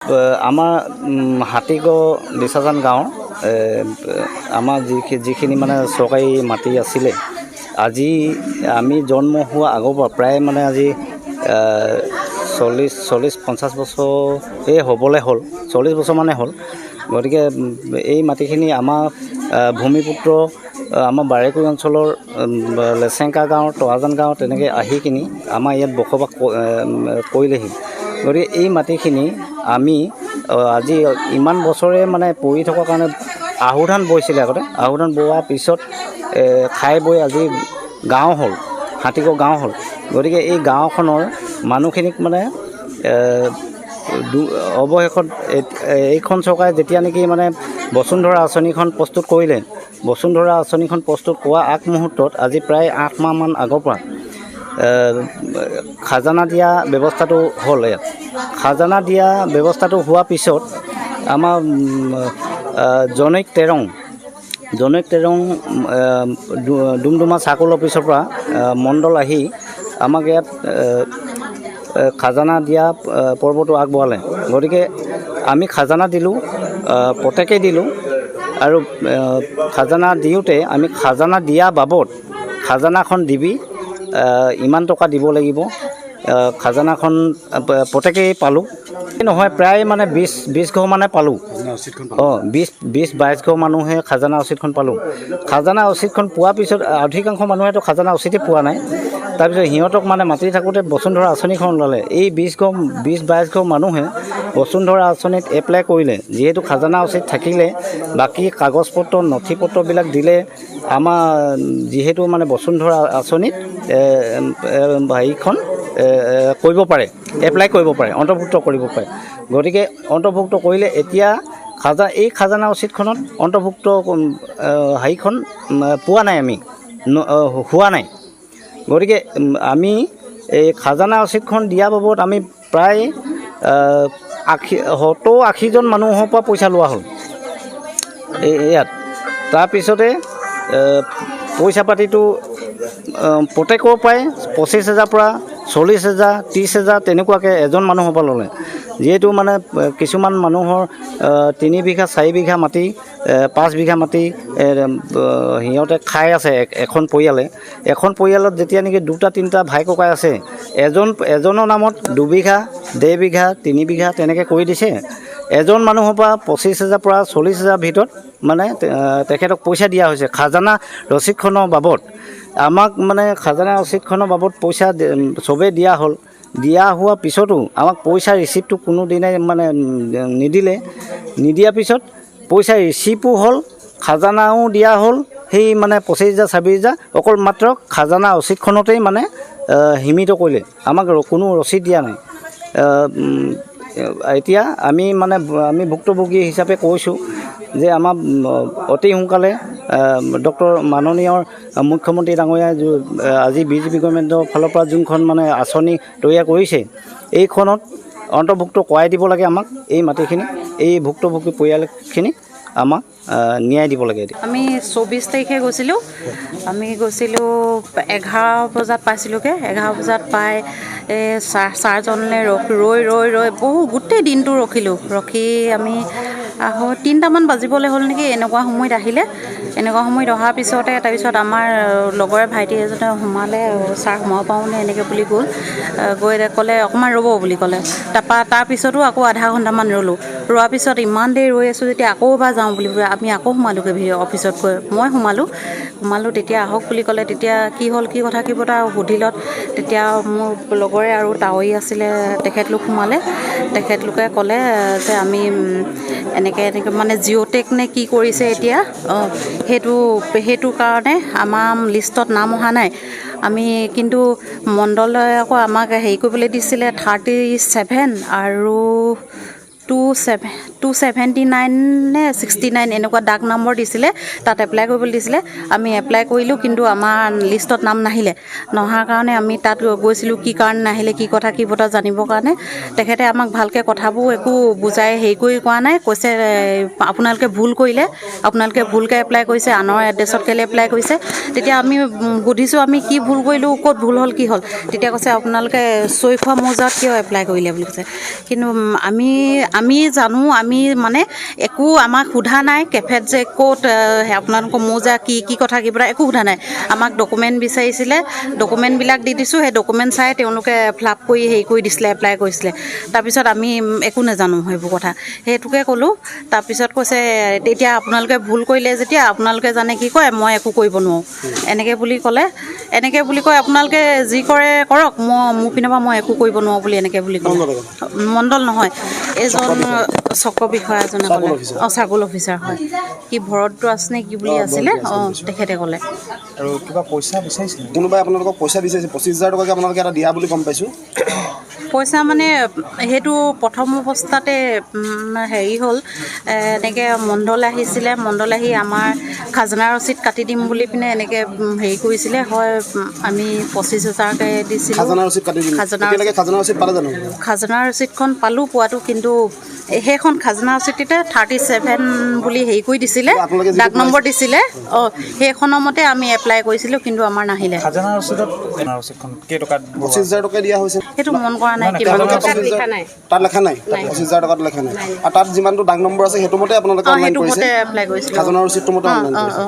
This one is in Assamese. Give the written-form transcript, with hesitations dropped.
আমাৰ হাতীগড় দিছাজান গাঁৱৰ আমাৰ যিখিনি মানে চৰকাৰী মাটি আছিলে, আজি আমি জন্ম হোৱা আগৰ পৰা প্ৰায় মানে আজি 40-50 বছৰ হ'বলৈ হ'ল, 40 বছৰ মানে হ'ল। গতিকে এই মাটিখিনি আমাৰ ভূমিপুত্ৰ আমাৰ বাৰেকুৰি অঞ্চলৰ লেচেংকা গাঁও, তৰাজান গাঁও তেনেকৈ আহি কিনি আমাৰ ইয়াত বসবাস কৰিলেহি। গতিকে এই মাটিখিনি আমি আজি ইমান বছৰে মানে পৰি থকাৰ কাৰণে আহু ধান বৈছিলে আগতে। আহু ধান বোৱাৰ পিছত খাই বৈ আজি গাঁও হ'ল, হাতীগড় গাঁও হ'ল। গতিকে এই গাঁওখনৰ মানুহখিনিক মানে অৱশেষত এইখন চৰকাৰে যেতিয়া নেকি মানে বসুন্ধৰা আঁচনিখন প্ৰস্তুত কৰিলে, বসুন্ধৰা আঁচনিখন প্ৰস্তুত কৰা আগমুহূৰ্তত আজি প্ৰায় 8 মাহমান আগৰ পৰা খাজানা দিয়া ব্যৱস্থাটো হ'ল। ইয়াত খাজানা দিয়া ব্যৱস্থাটো হোৱাৰ পিছত আমাৰ জনৈক তেৰং ডুমডুমা চাৰ্কল অফিচৰ পৰা মণ্ডল আহি আমাক ইয়াত খাজানা দিয়া পৰ্বটো আগবঢ়ালে। গতিকে আমি খাজানা দিলোঁ, প্ৰত্যেকেই দিলোঁ। আৰু খাজানা দিওঁতে আমি খাজানা দিয়া বাবদ খাজানাখন দিবি ইমান টকা দিব লাগিব, খাজানাখন প্ৰত্যেকেই পালোঁ। নহয় প্ৰায় মানে 20 ঘৰ মানে পালোঁ। 20-22 ঘৰ মানুহে খাজানা ৰচিদখন পালোঁ। খাজানা ৰচিদখন পোৱাৰ পিছত অধিকাংশ মানুহেতো খাজানা ৰচিদেই পোৱা নাই। তাৰপিছত সিহঁতক মানে মাতি থাকোঁতে বসুন্ধৰা আঁচনিখন ওলালে। এই 20-22 ঘৰ মানুহে বসুন্ধৰা আঁচনিত এপ্লাই কৰিলে। যিহেতু খাজানা ৰচিদ থাকিলে বাকী কাগজ পত্ৰ নথিপত্ৰবিলাক দিলে আমাৰ যিহেতু মানে বসুন্ধৰা আঁচনিত হেৰিখন কৰিব পাৰে, এপ্লাই কৰিব পাৰে, অন্তৰ্ভুক্ত কৰিব পাৰে। গতিকে অন্তৰ্ভুক্ত কৰিলে এতিয়া এই খাজানা ৰচিদখনত অন্তৰ্ভুক্ত হেৰিখন পোৱা নাই, আমি হোৱা নাই। গতিকে আমি এই খাজানা ৰচিদখন দিয়া বাবদ আমি প্ৰায় 70-80জন মানুহৰ পৰা পইচা লোৱা হ'ল ইয়াত। তাৰপিছতে পইচা পাতিটো প্ৰত্যেকৰ পৰাই 25,000 পৰা 40,000, 30,000 তেনেকুৱাকৈ এজন মানুহৰ পৰা ল'লে। যিহেতু মানে কিছুমান মানুহৰ 3 বিঘা 4 বিঘা মাটি, 5 বিঘা মাটি সিহঁতে খাই আছে এখন পৰিয়ালত যেতিয়া নেকি 2-3টা ভাই ককাই আছে, এজনৰ নামত 2 বিঘা 1.5 বিঘা 3 বিঘা তেনেকৈ কৰি দিছে। এজন মানুহৰ পৰা 25,000 পৰা 40,000 ভিতৰত মানে তেখেতক পইচা দিয়া হৈছে খাজানা ৰচিদখনৰ বাবদ। আমাক মানে খাজানা ৰচিদখনৰ বাবদ পইচা চবেই দিয়া হ'ল। দিয়া হোৱাৰ পিছতো আমাক পইচা ৰিচিপ্টটো কোনো দিনাই মানে নিদিয়াৰ পিছত পইচা ৰিচিপ্টো হ'ল, খাজানাও দিয়া হ'ল। সেই মানে 25,000 26,000 অকল মাত্ৰ খাজানা ৰচিদখনতেই মানে সীমিত কৰিলে, আমাক কোনো ৰচিদ দিয়া নাই। এতিয়া আমি ভুক্তভোগী হিচাপে কৈছোঁ যে আমাৰ অতি সোনকালে মাননীয় মুখ্যমন্ত্ৰী ডাঙৰীয়াই আজি BJP গভৰ্ণমেণ্টৰ ফালৰ পৰা যোনখন মানে আঁচনি তৈয়াৰ কৰিছে, এইখনত অন্তৰ্ভুক্ত কৰাই দিব লাগে আমাক। এই মাটিখিনি এই ভুক্তভোগী পৰিয়ালখিনি আমাক ন্যায় দিব লাগে। আমি 24 তাৰিখে গৈছিলোঁ। আমি গৈছিলোঁ 11 বজাত পাইছিলোঁগৈ। 11 বজাত পাই ছাৰজনলৈ ৰৈ গোটেই দিনটো ৰখি আমি 3টামান বাজিবলৈ হ'ল নেকি, এনেকুৱা সময়ত আহিলে। এনেকুৱা সময়ত অহাৰ পিছতে তাৰপিছত আমাৰ লগৰে ভাইটি এজনে সোমালে, ছাৰ সোমাব পাৰোঁনে এনেকৈ বুলি গৈ ক'লে অকণমান ৰ'ব বুলি ক'লে। তাৰপিছতো আকৌ আধা ঘণ্টামান ৰোৱাৰ পিছত ইমান দেৰি ৰৈ আছোঁ যেতিয়া আকৌ এবাৰ যাওঁ বুলি আমি আকৌ সোমালোঁগৈ অফিচত গৈ। মই সোমালোঁ। তেতিয়া আহক বুলি ক'লে। তেতিয়া কি হ'ল কি কথা সুধিলত তেতিয়া মোৰ লগৰে আৰু তাৱৈ আছিলে, তেখেতলোক সোমালে। তেখেতলোকে ক'লে যে আমি এনেকৈ মানে জিঅ'টেক নে কি কৰিছে এতিয়া, সেইটো কাৰণে আমাৰ লিষ্টত নাম অহা নাই। আমি কিন্তু মণ্ডলে আকৌ আমাক হেৰি কৰিবলৈ দিছিলে 37 আৰু 2 279 নে 69 এনেকুৱা ডাক নম্বৰ দিছিলে, তাত এপ্লাই কৰিবলৈ দিছিলে। আমি এপ্লাই কৰিলোঁ, কিন্তু আমাৰ লিষ্টত নাম নাহিলে। নহাৰ কাৰণে আমি তাত গৈছিলোঁ, কি কাৰণে নাহিলে, কি কথা কি বতৰা জানিবৰ কাৰণে। তেখেতে আমাক ভালকৈ কথাবোৰ একো বুজাই হেৰি কৰি কোৱা নাই। কৈছে আপোনালোকে ভুল কৰিলে, আপোনালোকে ভুলকৈ এপ্লাই কৰিছে, আনৰ এড্ৰেছত কেলৈ এপ্লাই কৰিছে। তেতিয়া আমি সুধিছোঁ, আমি কি ভুল কৰিলোঁ, ক'ত ভুল হ'ল, কি হ'ল। তেতিয়া কৈছে আপোনালোকে চৈখোৱা মৌজাত কিয় এপ্লাই কৰিলে বুলি কৈছে। কিন্তু আমি জানো, আমি মানে একো আমাক সোধা নাই, কেফেত যে ক'ত আপোনালোকৰ মৌজা কি কথা কি বতৰা একো সোধা নাই। আমাক ডকুমেণ্ট বিচাৰিছিলে, ডকুমেণ্টবিলাক দি দিছোঁ। সেই ডকুমেণ্ট চাই তেওঁলোকে ফিল আপ কৰি হেৰি কৰি দিছিলে, এপ্লাই কৰিছিলে। তাৰপিছত আমি একো নাজানো সেইবোৰ কথা, সেইটোকে ক'লোঁ। তাৰপিছত কৈছে তেতিয়া আপোনালোকে ভুল কৰিলে যেতিয়া আপোনালোকে জানে কি কয়, মই একো কৰিব নোৱাৰোঁ, এনেকৈ বুলি ক'লে। এনেকৈ বুলি কয় আপোনালোকে যি কৰে কৰক, মোৰ পিনৰ পৰা মই একো কৰিব নোৱাৰোঁ বুলি এনেকৈ বুলি ক'লে। মণ্ডল নহয়, এজন চক্ৰ বিষয়া এজনে ক'লে। চাৰ্কল অফিচাৰ হয়, কি ভৰদ্বাজ নে কি বুলি আছিলে, তেখেতে ক'লে। আৰু কিবা পইচা বিচাৰিছিল কোনোবাই আপোনালোকক পইচা বিচাৰিছে? 25,000 টকাকৈ আপোনালোকে এটা দিয়া বুলি গম পাইছোঁ। পইচা মানে সেইটো প্ৰথম অৱস্থাতে হেৰি হ'ল, এনেকৈ মণ্ডল আহিছিলে। মণ্ডল আহি আমাৰ খাজনা ৰচিদ কাটি দিম বুলি পিনে এনেকৈ হেৰি কৰিছিলে। হয়, আমি 25,000কৈ দিছিলোঁ। খাজনা ৰচিদখন পালোঁ পোৱাটো, কিন্তু সেইখন খাজনা ৰচিদতে 37 বুলি হেৰি কৰি দিছিলে, ডাক নম্বৰ দিছিলে। সেইখনৰ মতে আমি এপ্লাই কৰিছিলোঁ, কিন্তু আমাৰ নাহিলে। খাজনা ৰচিদখন কেইটকাত? 25,000 টকা দিয়া হৈছে। সেইটো মন কৰা নাই, তাত লেখা নাই 25,000 টকাত লেখা নাই। আৰু তাত যিমানটো ডাক নম্বৰ আছে সেইটো মতে আপোনালোকে অনলাইন কৰিছে, এপ্লাই কৰিছিলোঁ। খাজনা ৰচিদটো মতে অনলাইন কৰিছে।